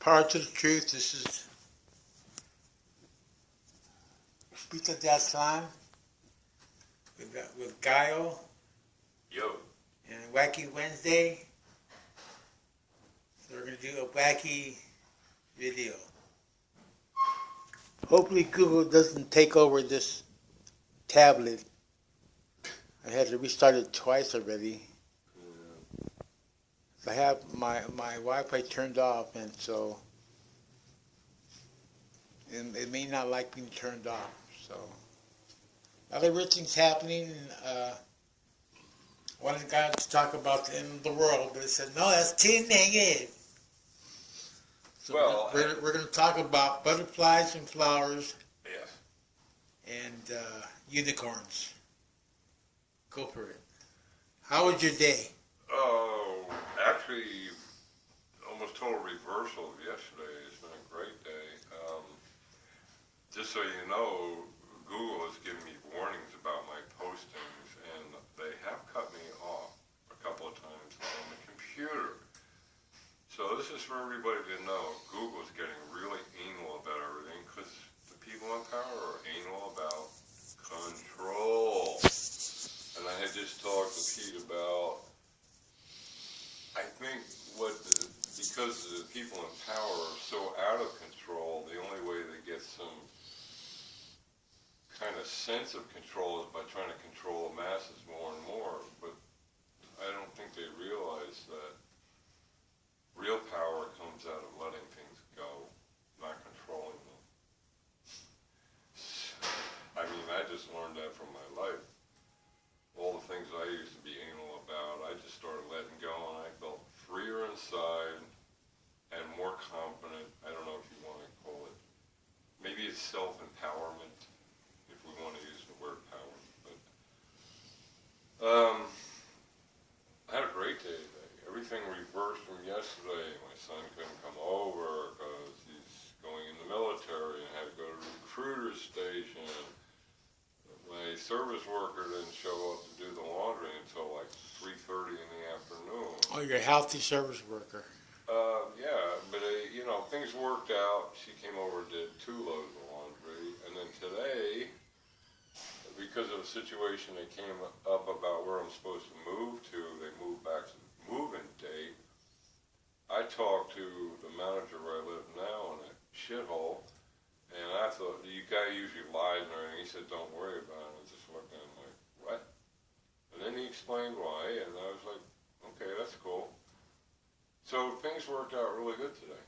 Power to the truth. This is Speak of that Slime with Gallo. Yo. And Wacky Wednesday. So we're going to do a wacky video. Hopefully Google doesn't take over this tablet. I had to restart it twice already. I have my Wi-Fi turned off, and so it may not like being turned off. So a lot of weird things happening. One guy to talk about the end of the world, but he said, no, that's too negative. So well, we're going to talk about butterflies and flowers. Yes. And unicorns. Go for it. How was your day? Oh, actually, almost total reversal of yesterday. It's been a great day. Just so you know, Google has given me warnings about my postings, and they have cut me off a couple of times on the computer. So this is for everybody to know. Google is getting really anal about everything because the people in power are anal about control. And I had just talked to Pete about, I think because the people in power are so out of control, the only way they get some kind of sense of control is by trying to control the masses more and more. But I don't think they realize that real power comes out of letting things go, not controlling them. I mean, I just learned that from my life. All the things I used to be anal about, I just started letting go, and I felt freer inside and more confident. I don't know if you want to call it. Maybe it's self-empowerment, if we want to use the word power. But I had a great day today. Everything reversed from yesterday. My son couldn't come over because he's going in the military and had to go to the recruiter station. My service worker didn't show up to do the laundry until like 3:30 in the afternoon. Oh, you're a healthy service worker. Yeah, but things worked out. She came over and did 2 loads of laundry, and then today, because of a situation that came up about where I'm supposed to move to, they moved back to the move-in date. I talked to the manager where I live now in a shithole, and I thought, the guy usually lies and everything. He said, don't worry about it. I just looked at him like, what? And then he explained why, and I was like, okay, that's cool. So things worked out really good today.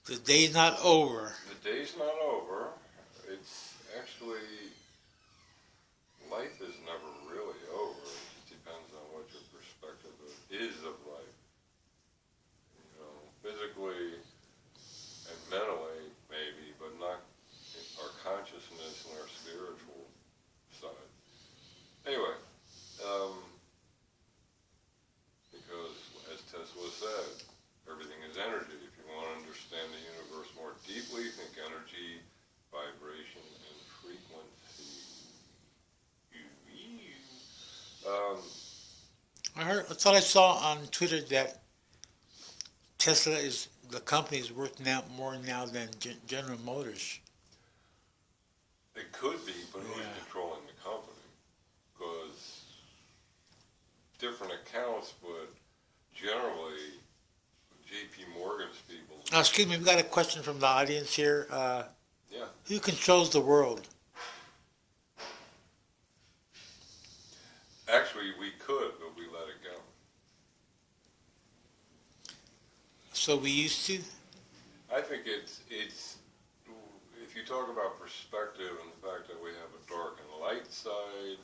The day's not over. The day's not over. It's actually, life is never really over. It just depends on what your perspective is of life. Physically and mentally, maybe, but not our consciousness and our spiritual side. Anyway, because as Tesla said, everything is energy. If you want to understand the universe more deeply, think energy, vibration, and frequency. I thought I saw on Twitter that Tesla the company is worth more now than General Motors. It could be, but who's controlling the company? Because different accounts, but generally, J.P. Morgan's people. Excuse me, we've got a question from the audience here. Yeah. Who controls the world? Actually, we could, but we let it go. So we used to? I think it's if you talk about perspective and the fact that we have a dark and light side,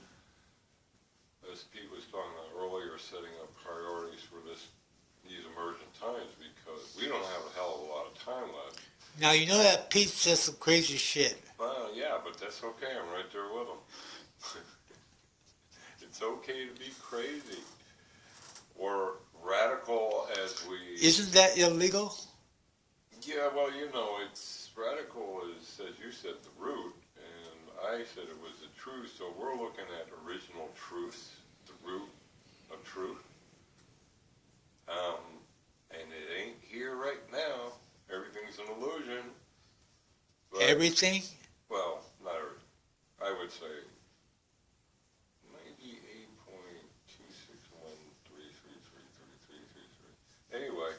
as Pete was talking about earlier, setting up priorities for these emergent times, because we don't have a hell of a lot of time left. Now, you know that Pete says some crazy shit. Well, yeah, but that's okay. I'm right there with him. It's okay to be crazy or radical as we... Isn't that illegal? Yeah, well, it's radical is, as you said, the root, and I said it was the truth, so we're looking at original truth, the root of truth. everything? Well, not everything. I would say 98.261333333. Anyway,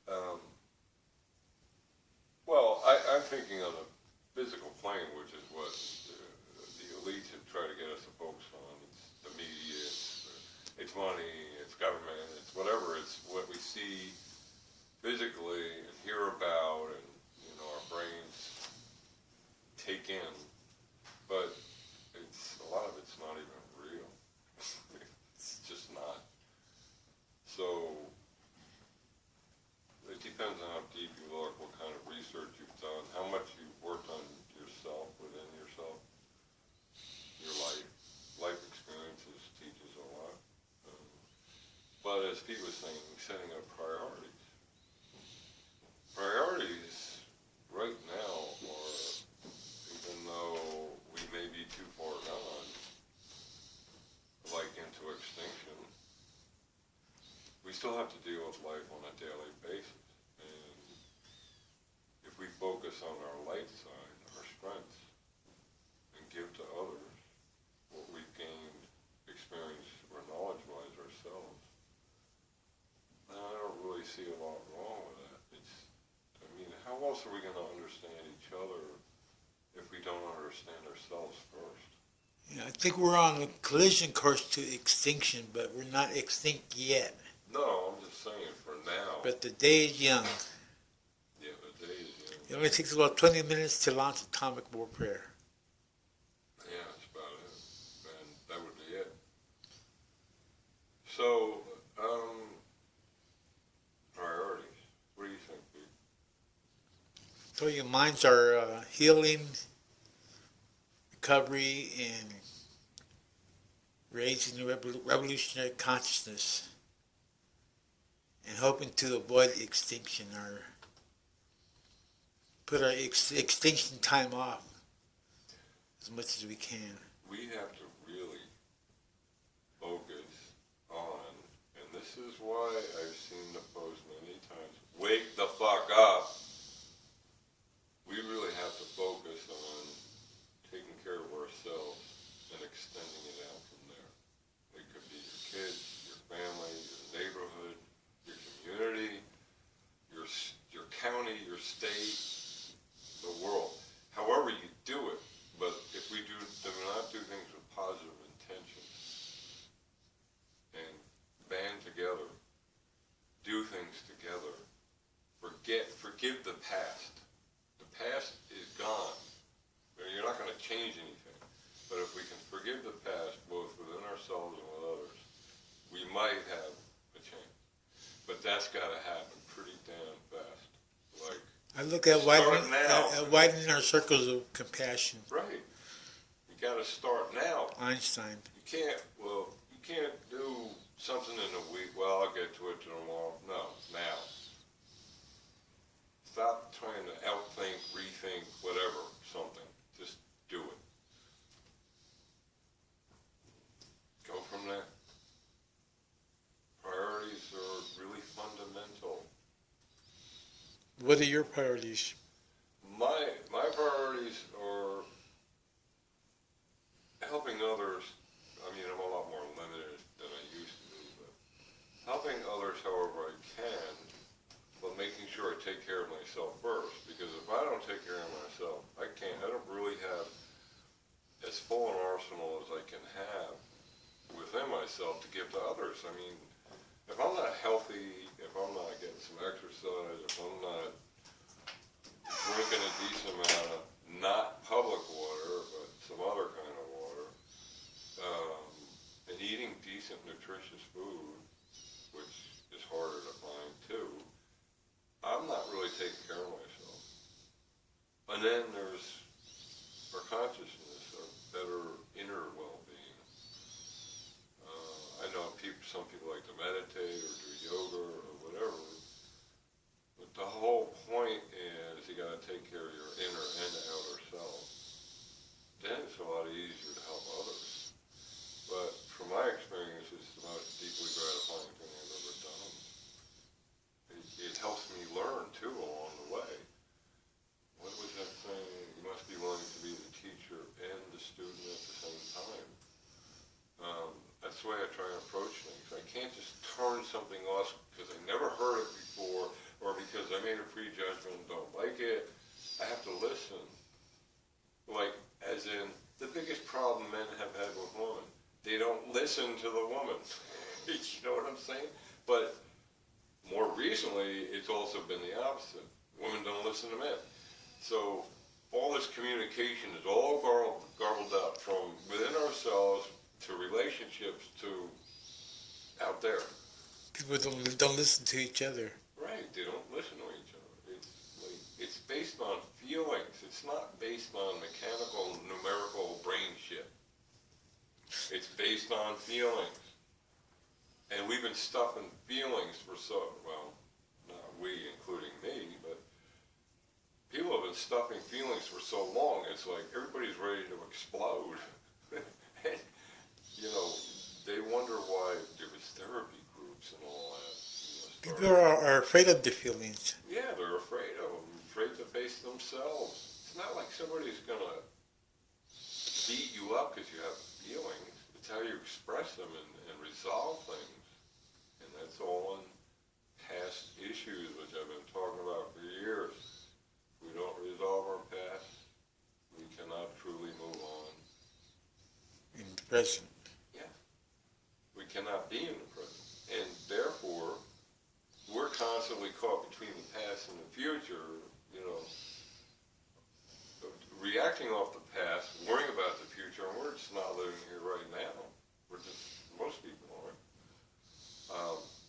um, well, I'm thinking on the physical plane, which is what the elites have tried to get us to focus on. It's the media, it's money, it's government, it's whatever. It's what we see physically and hear about, and our brains take in. But a lot of it's not even real. It's just not. So it depends on how deep you look, what kind of research you've done, how much you've worked on yourself, within yourself. Your life experiences teaches a lot. But as Pete was saying, setting up priorities. Priorities right now are, even though we may be too far gone, like into extinction, we still have to deal with life on a daily basis. And if we focus on our light side, our strengths, and give to others what we've gained, experience, or knowledge-wise ourselves, then I don't really see a lot wrong with that. How else are we going to understand each other if we don't understand ourselves first? Yeah, I think we're on a collision course to extinction, but we're not extinct yet. No, I'm just saying for now. But the day is young. Yeah, the day is young. It only takes about 20 minutes to launch atomic warfare. Yeah, that's about it. And that would be it. So, priorities. What do you think, Pete? So your minds are healing, recovery, and raising the revolutionary consciousness, and hoping to avoid extinction or put our extinction time off as much as we can. We have to really focus on, and this is why I've seen the post many times, wake the fuck up. We really have to focus on taking care of ourselves and extending it out from there. It could be your kids, your family, your neighborhood, your community, your county, your state, the world. However you do it, but if we do not do things with positive intentions and band together, do things together, forgive the past. The past is gone. You're not going to change anything. But if we can forgive the past, both within ourselves and with others, we might have a change. But that's got to happen pretty damn fast. Like, I look at widening our circles of compassion. Right. You got to start now. Einstein. You can't do something in a week. Well, I'll get to it tomorrow. No, now. Stop trying to outthink, rethink, whatever, something. Just do it. Go from there. Priorities are really fundamental. What are your priorities? My priorities are helping others. I mean, I'm a lot more limited than I used to be, but helping others however I can, but making sure I take care of myself first. Because if I don't take care of myself, I don't really have as full an arsenal as I can have within myself to give to others. I mean, if I'm not healthy, if I'm not getting some exercise, if I'm not drinking a decent amount of not public water, but some other kind of water, and eating decent, nutritious food, which is harder to find too, I'm not really taking care of myself. And then there's our consciousness, our better inner well-being. I know some people like to meditate or do yoga or whatever, but the whole point is you got to take care of your inner and outer self. Then it's a lot easier to help others. But from my experience, it's the most deeply gratifying thing I've ever done. It helps me learn too along the way. What was that thing? the way I try and approach things. I can't just turn something off because I never heard it before or because I made a prejudgment and don't like it. I have to listen. Like, as in, the biggest problem men have had with women, they don't listen to the woman. You know what I'm saying? But more recently, it's also been the opposite. Women don't listen to men. So all this communication is all garbled up from within ourselves to relationships to out there. People don't listen to each other. Right, they don't listen to each other. It's based on feelings. It's not based on mechanical, numerical brain shit. It's based on feelings. And we've been stuffing feelings for not we, including me, but people have been stuffing feelings for so long, it's like everybody's ready to explode. And, they wonder why there was therapy groups and all that. People are afraid of the feelings. Yeah, they're afraid of them, afraid to face themselves. It's not like somebody's going to beat you up because you have feelings. It's how you express them and resolve things. And that's all in past issues, which I've been talking about for years. If we don't resolve our past, we cannot truly move on. In the present. Yeah. We cannot be in the present. And therefore, we're constantly caught between the past and the future, reacting off the past, worrying about the future, and we're just not living here right now. Most people aren't.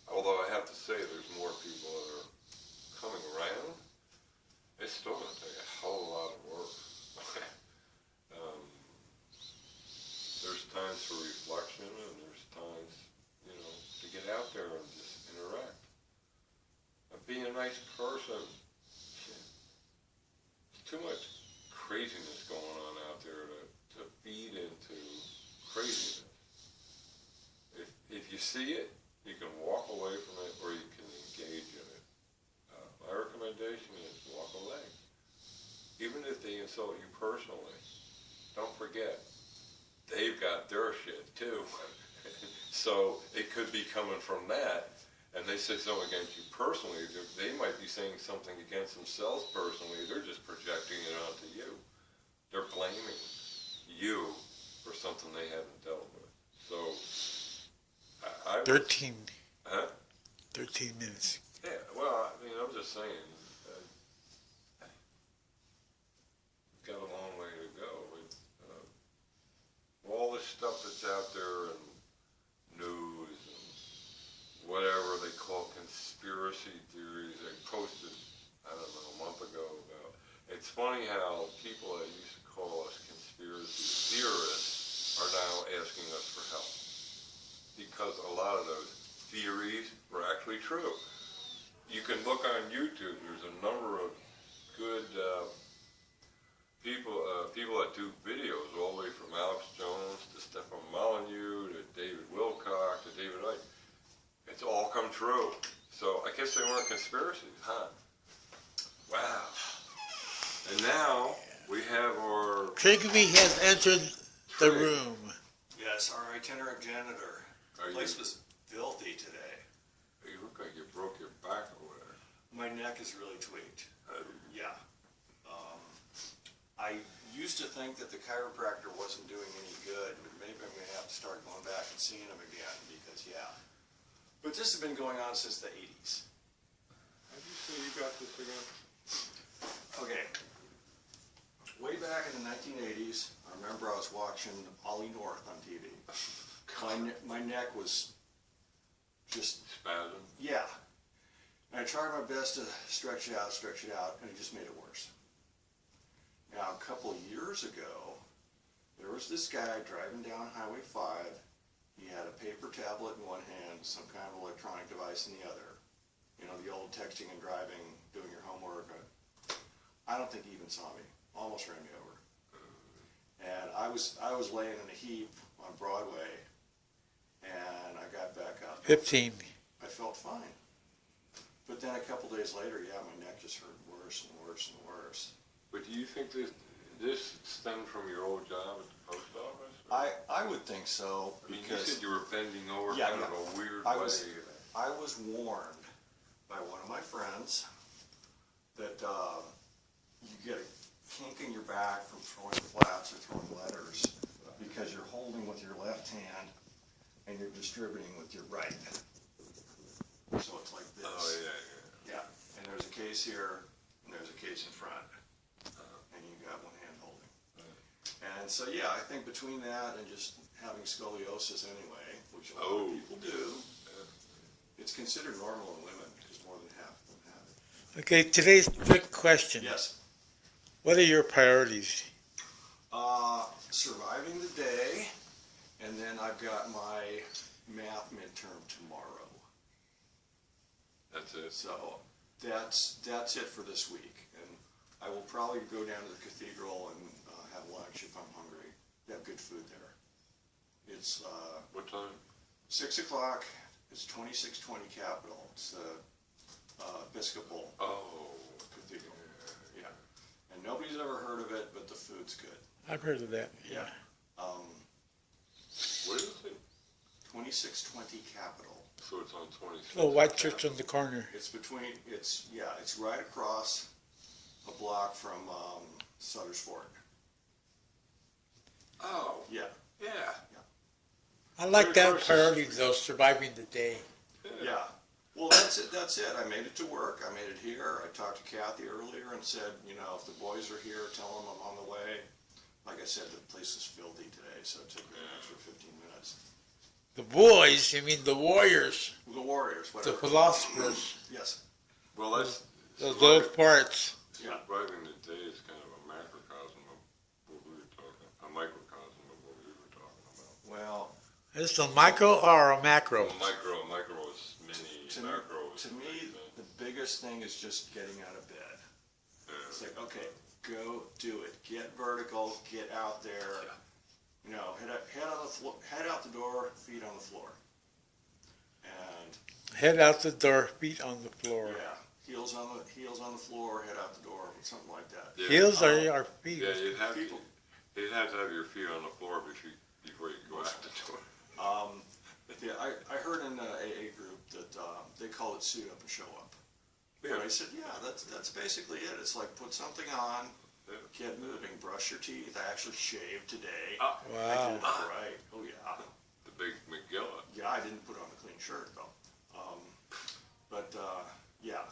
Although I have to say there's more people that are coming around. It's still going to take a hell of a lot of work. There's times for reflection, and there's times, to get out there and just interact. And be a nice person. There's too much craziness going on out there to feed into craziness. If you see it, you can walk away from it or you can engage in it. My recommendation is walk away. Even if they insult you personally, don't forget, they've got their shit too. So it could be coming from that, and they say something against you personally, they might be saying something against themselves personally, they're just projecting it onto you. They're blaming you for something they haven't dealt with. So, 13 minutes. Yeah, well, I'm just saying, we've got a long way to go. With all this stuff that's out there and news and whatever they call conspiracy theories. I posted, a month ago about, it's funny how people that used to call us conspiracy theorists are now asking us for help. Because a lot of those theories were actually true. You can look on YouTube, there's a number of good people that do videos, all the way from Alex Jones to Stefan Molyneux to David Wilcock to David Icke. It's all come true. So I guess they weren't conspiracies, huh? Wow. And now we have our... Trigby has entered the room. Yes, our itinerant janitor. The place was filthy today. You look like you broke your back over there. My neck is really tweaked. Yeah. I used to think that the chiropractor wasn't doing any good, but maybe I'm going to have to start going back and seeing him again because, yeah. But this has been going on since the 80s. How do you say you got this again? Okay. Way back in the 1980s, I remember I was watching Ollie North on TV. My neck was just... Spasm? Yeah. And I tried my best to stretch it out, and it just made it worse. Now, a couple of years ago, there was this guy driving down Highway 5. He had a paper tablet in one hand, some kind of electronic device in the other. The old texting and driving, doing your homework. I don't think he even saw me. Almost ran me over. And I was laying in a heap on Broadway, and I got back up. 15. I felt fine. But then a couple days later, yeah, my neck just hurt worse and worse and worse. But do you think this stemmed from your old job at the post office? I would think so, I mean, you because said you were bending over Yeah, kind yeah. of a weird I way. was warned by one of my friends that you get a kink in your back from throwing flats or throwing letters because you're holding with your left hand and you're distributing with your right. So it's like this. Oh, yeah. Yeah, and there's a case here, and there's a case in front, and you got one hand holding. And so, yeah, I think between that and just having scoliosis anyway, which a lot of people do, it's considered normal in women because more than half of them have it. Okay, today's trick question. Yes. What are your priorities? Surviving the day, and then I've got my math midterm tomorrow. That's it. So that's it for this week, and I will probably go down to the cathedral and have lunch if I'm hungry. They have good food there. It's What time? 6 o'clock. It's 2620 Capitol. It's the Episcopal Cathedral. Yeah, and nobody's ever heard of it, but the food's good. I've heard of that. Yeah. What is it? 2620 Capitol. So it's on 26. The white church on the corner. It's it's right across a block from Sutter's Fort. Oh, Yeah. yeah. I like that Of course. priority though, surviving the day. Yeah. Well, that's it. That's it. I made it to work. I made it here. I talked to Kathy earlier and said, if the boys are here, tell them I'm on the way. Like I said, the place was filthy today, so it took me an extra 15 minutes. The boys, you mean the warriors, The Warriors, the whatever. philosophers, Yes. Well, that's those parts. Yeah. surviving the day is kind of a macrocosm of what we were talking, a microcosm of what we were talking about. Well, Is this a micro or a macro? Micro is mini, to macro is to me, the biggest thing is just getting out of bed. It's like, okay, go do it. Get vertical. Get out there. Head on the floor. Head out the door. Feet on the floor. And Head out the door, feet on the floor. yeah, heels on the floor. Head out the door. Something like that. Yeah. Heels are our feet. Yeah, you'd have People- to have your feet on the floor before you go out the door. I heard in the AA group that they call it suit up and show up. And I said, yeah, that's basically it. It's like put something on, get moving, brush your teeth. I actually shaved today. I Wow. did it right. Oh yeah. The big McGilla. Yeah, I didn't put on a clean shirt though. Yeah.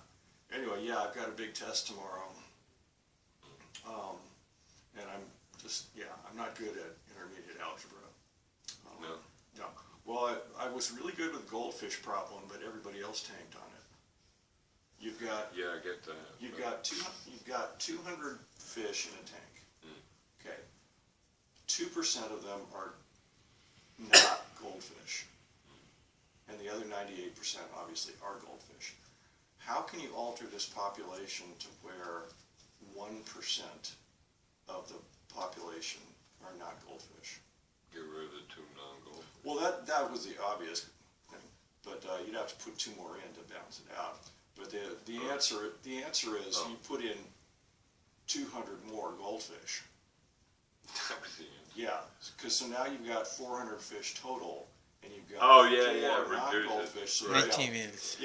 Anyway, yeah, I've got a big test tomorrow. And I'm not good at intermediate algebra. No. No. Well, I was really good with goldfish problem, but everybody else tanked on it. You've got Yeah, I get that. You've got 200 fish in a tank. Okay. 2% of them are not goldfish, and the other 98% obviously are goldfish. How can you alter this population to where 1% of the population are not goldfish? Get rid of the two non-gold. Well, that was the obvious thing, but you'd have to put 2 more in to balance it out. But the answer is you put in 200 more goldfish. That was the answer. Yeah, because so now you've got 400 fish total, and you've got Oh, yeah, 4 yeah, reduce it. non-goldfish. So Right. 19 minutes.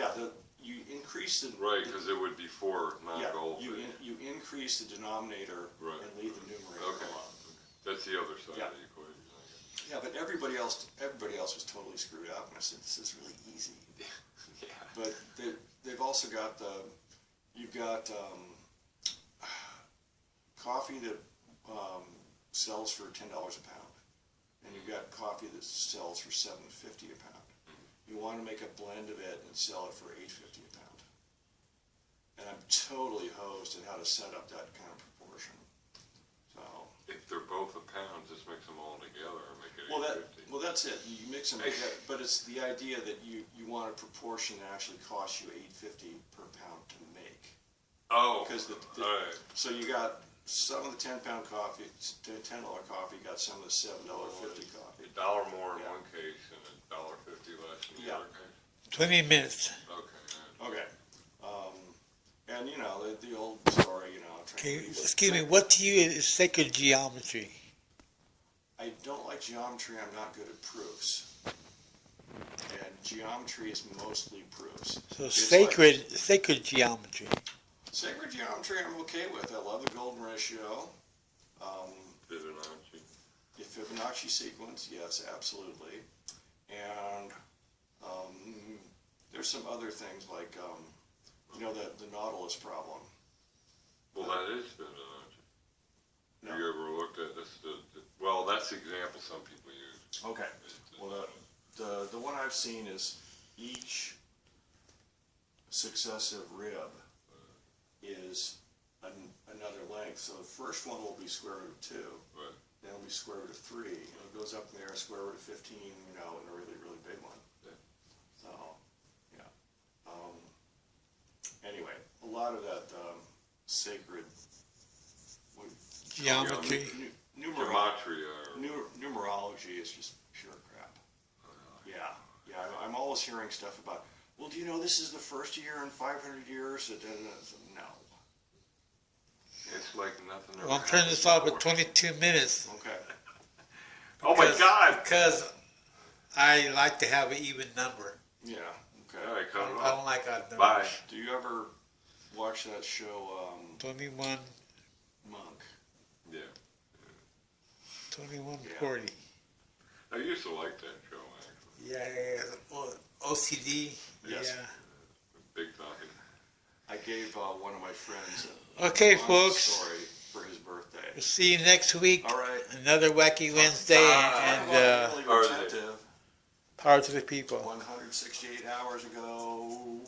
you increase the Right, because it would be 4 non-gold. you increase the denominator Right. and leave the numerator Okay. alone. That's the other side Yeah. of the equation, I guess. Yeah, but everybody else was totally screwed up, and I said, this is really easy. Yeah. But they've also got you've got coffee that sells for $10 a pound, and you've got coffee that sells for $7.50 a pound. You want to make a blend of it and sell it for $8.50 a pound. And I'm totally hosed in how to set up that kind of proportion. So If they're both a pound, just mix them all together and make it well, 850. that's it. You mix them together, but it's the idea that you want a proportion that actually costs you $8.50 per pound to make. Oh, Because all right. so you got some of the $10 coffee, $10 coffee. You got some of the $7.50 coffee. $1 more in Yeah. one case and $1.50 less in the Yeah. other case. 20 minutes. Okay. Okay. And the old story, Okay, trying to excuse me, what to you is sacred geometry? I don't like like geometry, I'm not good at proofs. And geometry is mostly proofs. So It's sacred geometry. Sacred geometry I'm okay with. I love the golden ratio. Fibonacci. The Fibonacci sequence, yes, absolutely. And there's some other things like, the Nautilus problem. Well, that is Fibonacci. No. Have you ever looked at this? Well, that's the example some people use. Okay. Well, the one I've seen is each successive rib is another length. So the first one will be square root of 2. Right. Then it'll be square root of 3. And it goes up in there, square root of 15, and a really, really big one. Yeah. So, yeah. Anyway, a lot of that sacred Geometry. numerology is just pure crap. Yeah. I'm always hearing stuff about, well, do you know this is the first year in 500 years? No. It's like nothing. Well, I'm turning this off at 22 minutes. Okay. Oh my God! Because I like to have an even number. Yeah. Okay. All right, cut it I off. don't like odd numbers. Bye. Do you ever watch that show, 21, Monk? Yeah. 2140. I used to like that show, actually. Yeah. Well, OCD. Yes. Yeah. Big talking. I gave one of my friends Okay, a folks. story for his birthday. We'll see you next week. All right. Another Wacky Wednesday and Really or is it- retentive. power to the people. 168 hours ago.